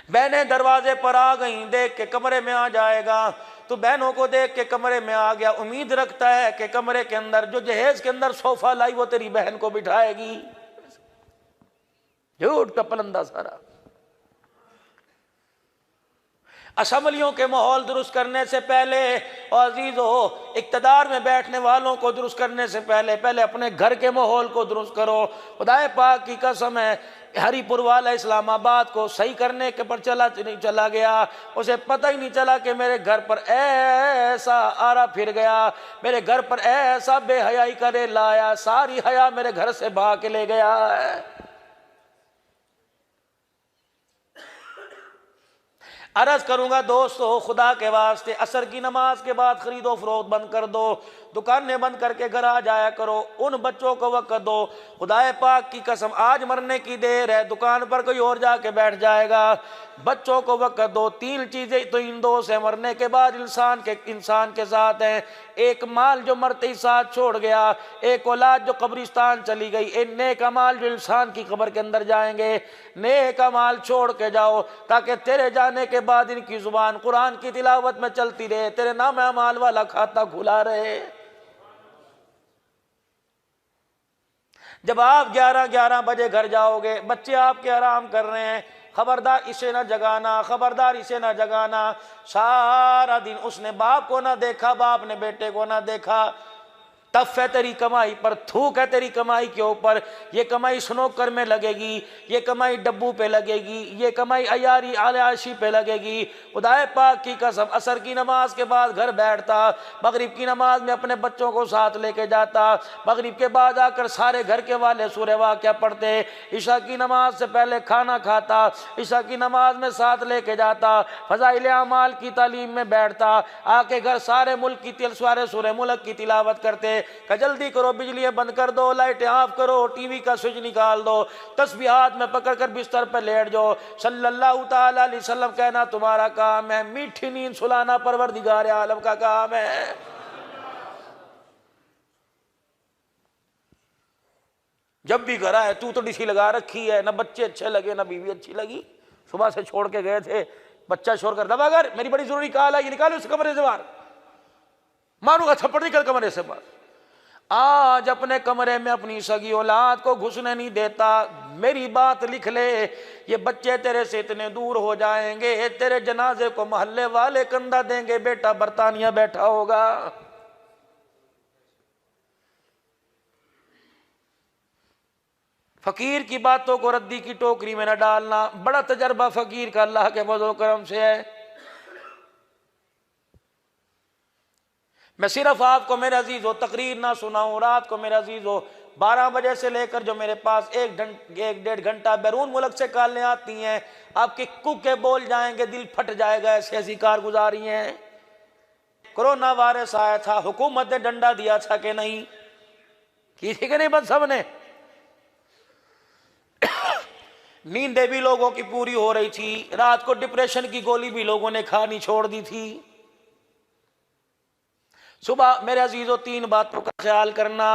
بہنیں دروازے پر آ گئیں، دیکھ کے کمرے میں آ جائے گا، تو بہنوں کو دیکھ کے کمرے میں آ گیا، امید رکھتا ہے کہ کمرے کے اندر جو جہیز کے اندر صوفہ لائی وہ تیری بہن کو بٹھائے گی۔ جھوٹ کا پلندہ سارا۔ اسمبلیوں کے ماحول درست کرنے سے پہلے اور عزیزو اقتدار میں بیٹھنے والوں کو درست کرنے سے پہلے اپنے گھر کے ماحول کو درست کرو۔ خدا پاک کی قسم ہے، ہری پور والا اسلام آباد کو صحیح کرنے کے پر چلا گیا، اسے پتہ ہی نہیں چلا کہ میرے گھر پر ایسا آرا پھر گیا، میرے گھر پر ایسا بے حیائی کرے لایا، ساری حیا میرے گھر سے بھاگ کے لے گیا ہے۔ عرض کروں گا دوستو، خدا کے واسطے عصر کی نماز کے بعد خرید و فروخت بند کر دو، دکانیں بند کر کے گھر آ جایا کرو، ان بچوں کو وقت دو۔ خدا پاک کی قسم آج مرنے کی دیر ہے، دکان پر کوئی اور جا کے بیٹھ جائے گا، بچوں کو وقت دو۔ تین چیزیں تو ان دو سے مرنے کے بعد انسان کے ساتھ ہیں، ایک مال جو مرتے ہی ساتھ چھوڑ گیا، ایک اولاد جو قبرستان چلی گئی، ایک نیک اعمال جو انسان کی قبر کے اندر جائیں گے۔ نیک اعمال چھوڑ کے جاؤ تاکہ تیرے جانے کے بعد ان کی زبان قرآن کی تلاوت میں چلتی رہے، تیرے نام اعمال والا کھاتا کھلا رہے۔ جب آپ 11 بجے گھر جاؤ گے، بچے آپ کے آرام کر رہے ہیں، خبردار اسے نہ جگانا، خبردار اسے نہ جگانا۔ سارا دن اس نے باپ کو نہ دیکھا، باپ نے بیٹے کو نہ دیکھا، تف ہے تیری کمائی پر، تھوک ہے تیری کمائی کے اوپر، یہ کمائی سنوکر میں لگے گی، یہ کمائی ڈبو پہ لگے گی، یہ کمائی عیاری عیاشی پہ لگے گی۔ خدا پاک کی قسم عصر کی نماز کے بعد گھر بیٹھتا، مغرب کی نماز میں اپنے بچوں کو ساتھ لے کے جاتا، مغرب کے بعد آ کر سارے گھر کے والے سورہ واقعہ پڑھتے، عشاء کی نماز سے پہلے کھانا کھاتا، عشاء کی نماز میں ساتھ لے کے جاتا، فضائل اعمال کی تعلیم میں بیٹھتا، آ کے گھر سارے ملک کی سارے سورہ ملک کی تلاوت کرتے کہ جلدی کرو، بجلیاں بند کر دو، لائٹیں آف کرو، ٹی وی کا سوئچ نکال دو، تسبیحات میں پکڑ کر بستر پہ لیٹ جاؤ۔ صلی اللہ تعالی علیہ وسلم کہنا تمہارا کام ہے، میٹھی نیند سلانا پروردگار عالم کا کام ہے۔ جب بھی گھر آئے تو ڈیسی لگا رکھی ہے، نہ بچے اچھے لگے نہ بیوی اچھی لگی، صبح سے چھوڑ کے گئے تھے، بچہ شور کر دبا کر میری بڑی ضروری کال ہے، یہ نکالو اس کمرے سے باہر، ماروں گا تھپڑ، نکل کمرے سے باہر۔ آج اپنے کمرے میں اپنی سگی اولاد کو گھسنے نہیں دیتا۔ میری بات لکھ لے، یہ بچے تیرے سے اتنے دور ہو جائیں گے، تیرے جنازے کو محلے والے کندھا دیں گے، بیٹا برطانیہ بیٹھا ہوگا۔ فقیر کی باتوں کو ردی کی ٹوکری میں نہ ڈالنا، بڑا تجربہ فقیر کا اللہ کے فضل و کرم سے ہے۔ میں صرف آپ کو میرے عزیزو تقریر نہ سناؤں، رات کو میرے عزیزو 12 بجے سے لے کر جو میرے پاس ایک ڈیڑھ گھنٹہ بیرون ملک سے کالیں آتی ہیں، آپ کے کوکے بول جائیں گے، دل پھٹ جائے گا، ایسی ایسی کارگزاری ہیں۔ کرونا وائرس آیا تھا، حکومت نے ڈنڈا دیا تھا کہ نہیں؟ کی تھی کہ نہیں؟ بس سب نے نیندیں بھی لوگوں کی پوری ہو رہی تھی، رات کو ڈپریشن کی گولی بھی لوگوں نے کھانی چھوڑ دی تھی۔ صبح میرے عزیزو 3 باتوں کا خیال کرنا،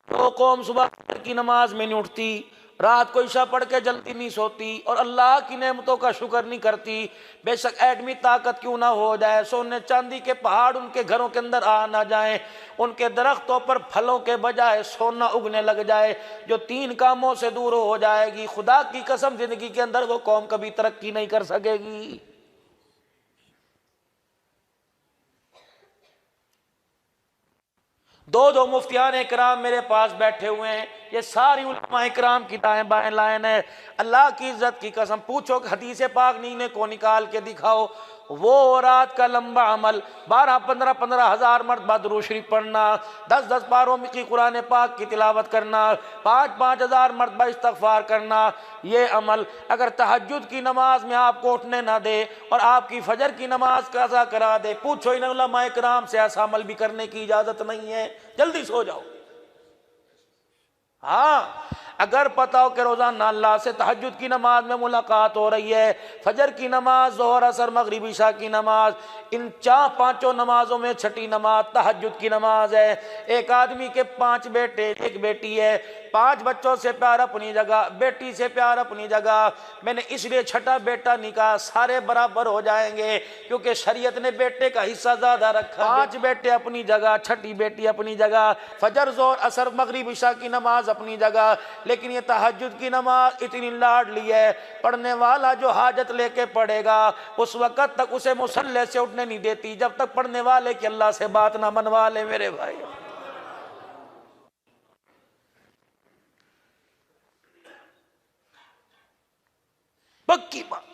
وہ قوم صبح کی نماز میں نہیں اٹھتی، رات کو عشاء پڑھ کے جلدی نہیں سوتی، اور اللہ کی نعمتوں کا شکر نہیں کرتی، بے شک ایٹمی طاقت کیوں نہ ہو جائے، سونے چاندی کے پہاڑ ان کے گھروں کے اندر آ نہ جائیں، ان کے درختوں پر پھلوں کے بجائے سونا اگنے لگ جائے، جو 3 کاموں سے دور ہو جائے گی، خدا کی قسم زندگی کے اندر وہ قوم کبھی ترقی نہیں کر سکے گی۔ دو مفتیان اکرام میرے پاس بیٹھے ہوئے ہیں، یہ ساری علماء اکرام کی دائیں بائیں لائن ہے، اللہ کی عزت کی قسم پوچھو کہ حدیث پاک نینے کو نکال کے دکھاؤ، وہ رات کا لمبا عمل 12-15 ہزار مرتبہ درود شریف پڑھنا، 10 پاروں کی قرآن پاک کی تلاوت کرنا، 5 ہزار مرتبہ استغفار کرنا، یہ عمل اگر تہجد کی نماز میں آپ کو اٹھنے نہ دے اور آپ کی فجر کی نماز قضا کرا دے، پوچھو ان علماء اکرام سے ایسا عمل بھی کرنے کی اجازت نہیں ہے، جلدی سو جاؤ۔ ہاں اگر پتہ ہو کہ روزانہ اللہ سے تہجد کی نماز میں ملاقات ہو رہی ہے، فجر کی نماز، ظہر، عصر، مغرب، عشاء کی نماز، ان پانچوں نمازوں میں چھٹی نماز تہجد کی نماز ہے۔ ایک آدمی کے 5 بیٹے، ایک بیٹی ہے، 5 بچوں سے پیار اپنی جگہ، بیٹی سے پیار اپنی جگہ، میں نے اس لیے چھٹا بیٹا نکاح، سارے برابر ہو جائیں گے کیونکہ شریعت نے بیٹے کا حصہ زیادہ رکھا۔ 5 بیٹے اپنی جگہ، چھٹی بیٹی اپنی جگہ، فجر، ظہر، عصر، مغرب، عشاء کی نماز اپنی جگہ، لیکن یہ تہجد کی نماز اتنی لاڈلی ہے، پڑھنے والا جو حاجت لے کے پڑھے گا اس وقت تک اسے مصلی سے اٹھنے نہیں دیتی جب تک پڑھنے والے کی اللہ سے بات نہ منوا لے۔ میرے بھائی، پکی بات،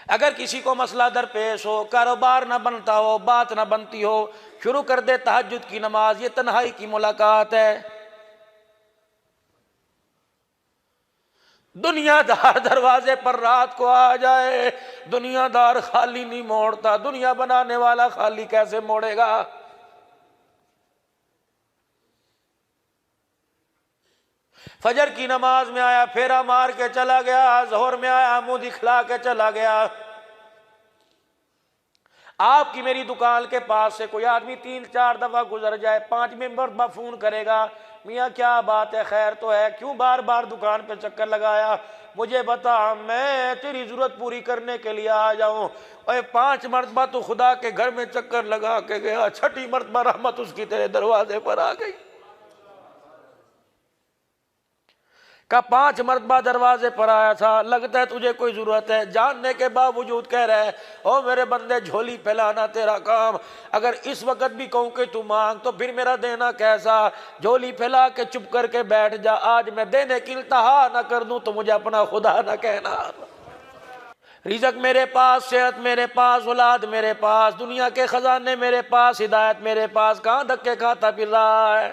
اگر کسی کو مسئلہ درپیش ہو، کاروبار نہ بنتا ہو، بات نہ بنتی ہو، شروع کر دے تہجد کی نماز۔ یہ تنہائی کی ملاقات ہے۔ دنیا دار دروازے پر رات کو آ جائے، دنیا دار خالی نہیں موڑتا، دنیا بنانے والا خالی کیسے موڑے گا؟ فجر کی نماز میں آیا، پھیرا مار کے چلا گیا، ظہر میں آیا، منہ دکھلا کے چلا گیا۔ آپ کی میری دکان کے پاس سے کوئی آدمی 3-4 دفعہ گزر جائے، 5ویں مرتبہ فون کرے گا، میاں کیا بات ہے، خیر تو ہے، کیوں بار بار دکان پہ چکر لگایا، مجھے بتا، میں تیری ضرورت پوری کرنے کے لیے آ جاؤں۔ اور 5 مرتبہ تو خدا کے گھر میں چکر لگا کے گیا، 6ٹھی مرتبہ رحمت اس کی تیرے دروازے پر آ گئی۔ کا 5 مرتبہ دروازے پر آیا تھا، لگتا ہے تجھے کوئی ضرورت ہے، جاننے کے باوجود کہہ رہا ہے، او میرے بندے جھولی پھیلانا تیرا کام، اگر اس وقت بھی کہوں کہ تو مانگ تو پھر میرا دینا کیسا؟ جھولی پھیلا کے چپ کر کے بیٹھ جا، آج میں دینے کی التہا نہ کر دوں تو مجھے اپنا خدا نہ کہنا۔ رزق میرے پاس، صحت میرے پاس، اولاد میرے پاس، دنیا کے خزانے میرے پاس، ہدایت میرے پاس، کہاں دھکے کھاتا پھر رہا ہے؟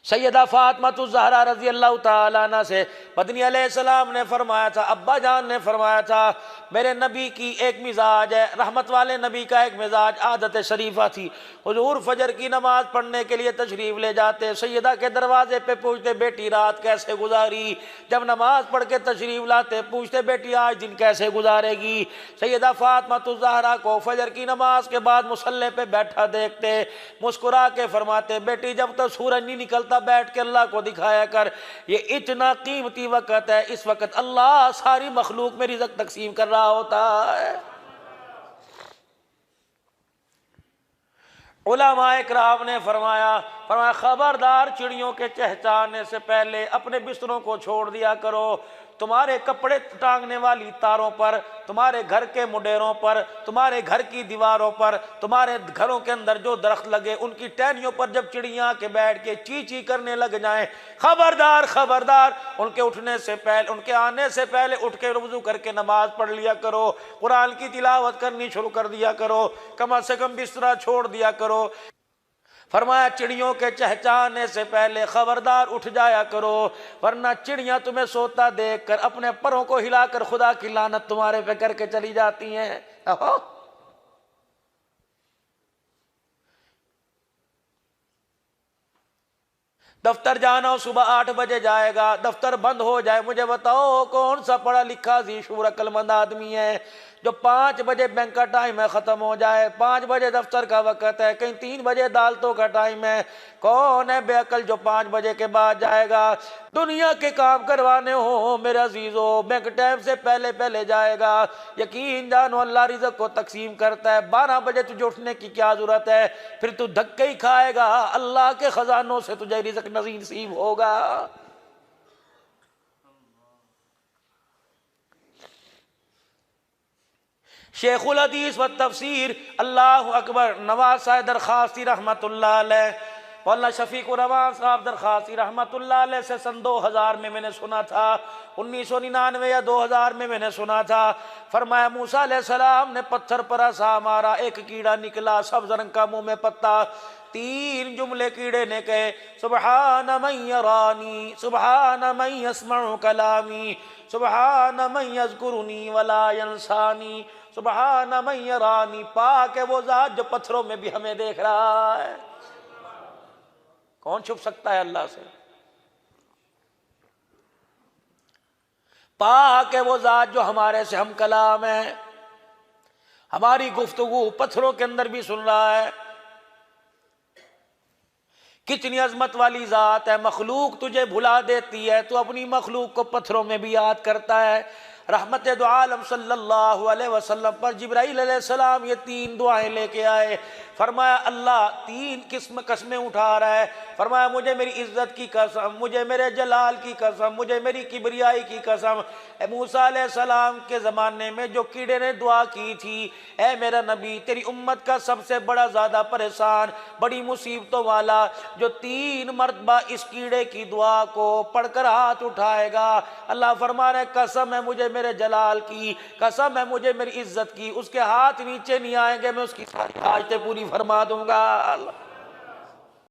سیدہ فاطمہ الزہرا رضی اللہ تعالیٰ عنہ سے مدنی علیہ السلام نے فرمایا تھا، ابا جان نے فرمایا تھا، میرے نبی کی ایک مزاج ہے، رحمت والے نبی کا ایک مزاج، عادت شریفہ تھی، حضور فجر کی نماز پڑھنے کے لیے تشریف لے جاتے، سیدہ کے دروازے پہ پوچھتے، بیٹی رات کیسے گزاری؟ جب نماز پڑھ کے تشریف لاتے پوچھتے، بیٹی آج دن کیسے گزارے گی؟ سیدہ فاطمہ الزہرا کو فجر کی نماز کے بعد مصلی پہ بیٹھا دیکھتے، مسکرا کے فرماتے، بیٹی جب تک سورج نہیں نکلتا بیٹھ کے اللہ کو دکھایا کر، یہ اتنا قیمتی وقت ہے، اس وقت اللہ ساری مخلوق میں رزق تقسیم کر رہا ہوتا ہے۔ علماء اکرام نے فرمایا خبردار، چڑیوں کے چہچہانے سے پہلے اپنے بستروں کو چھوڑ دیا کرو، تمہارے کپڑے ٹانگنے والی تاروں پر، تمہارے گھر کے مڈیروں پر، تمہارے گھر کی دیواروں پر، تمہارے گھروں کے اندر جو درخت لگے ان کی ٹہنیوں پر جب چڑیاں کے بیٹھ کے چی چی کرنے لگ جائیں، خبردار خبردار، ان کے اٹھنے سے پہلے، ان کے آنے سے پہلے اٹھ کے وضو کر کے نماز پڑھ لیا کرو، قرآن کی تلاوت کرنی شروع کر دیا کرو، کم از کم بستر چھوڑ دیا کرو۔ فرمایا چڑیوں کے چہچہانے سے پہلے خبردار اٹھ جایا کرو، ورنہ چڑیاں تمہیں سوتا دیکھ کر اپنے پروں کو ہلا کر خدا کی لعنت تمہارے پہ کر کے چلی جاتی ہیں۔ دفتر جانا ہو صبح 8 بجے جائے گا، دفتر بند ہو جائے، مجھے بتاؤ کون سا پڑھا لکھا ذی شعور عقل مند آدمی ہے جو 5 بجے بینک کا ٹائم ہے ختم ہو جائے، 5 بجے دفتر کا وقت ہے، کہیں 3 بجے عدالتوں کا ٹائم ہے، کون ہے بے عقل جو 5 بجے کے بعد جائے گا؟ دنیا کے کام کروانے ہوں میرے عزیزو، بینک ٹائم سے پہلے پہلے جائے گا، یقین جانو اللہ رزق کو تقسیم کرتا ہے، 12 بجے تجھے اٹھنے کی کیا ضرورت ہے؟ پھر تو دھکے ہی کھائے گا، اللہ کے خزانوں سے تجھے رزق نصیب ہوگا۔ شیخ الحدیث والتفسیر اللہ اکبر نواز صاحب درخواستی رحمت اللہ علیہ، مولانا شفیق الرحمان صاحب درخواستی رحمت اللہ علیہ سے سن 2000 میں نے سنا تھا، 1999 یا 2000 میں نے سنا تھا، فرمایا موسیٰ علیہ السلام نے پتھر پر عصا مارا، ایک کیڑا نکلا سبز رنگ کا، منہ میں پتا، 3 جملے کیڑے نے کہے، سبحان من یرانی، سبحان من یسمع کلامی، سبحان من یذکرنی ولا ینسانی، سبحان من یرانی، پاک ہے وہ ذات جو پتھروں میں بھی ہمیں دیکھ رہا ہے۔ کون چھپ سکتا ہے اللہ سے؟ پاک ہے وہ ذات جو ہمارے سے ہم کلام ہے، ہماری گفتگو پتھروں کے اندر بھی سن رہا ہے۔ کتنی عظمت والی ذات ہے، مخلوق تجھے بھلا دیتی ہے، تو اپنی مخلوق کو پتھروں میں بھی یاد کرتا ہے۔ رحمت دو عالم صلی اللہ علیہ وسلم پر جبرائیل علیہ السلام یہ 3 دعائیں لے کے آئے، فرمایا اللہ 3 قسمیں اٹھا رہا ہے، فرمایا مجھے میری عزت کی قسم، مجھے میرے جلال کی قسم، مجھے میری کبریائی کی قسم، اے موسیٰ علیہ السلام کے زمانے میں جو کیڑے نے دعا کی تھی، اے میرا نبی تیری امت کا سب سے بڑا زیادہ پریشان، بڑی مصیبتوں والا، جو 3 مرتبہ اس کیڑے کی دعا کو پڑھ کر ہاتھ اٹھائے گا، اللہ فرما رہے قسم ہے مجھے میرے جلال کی، قسم ہے مجھے میری عزت کی، اس کے ہاتھ نیچے نہیں آئیں گے، میں اس کی ساری حاجتیں پوری فرما دوں گا۔ اللہ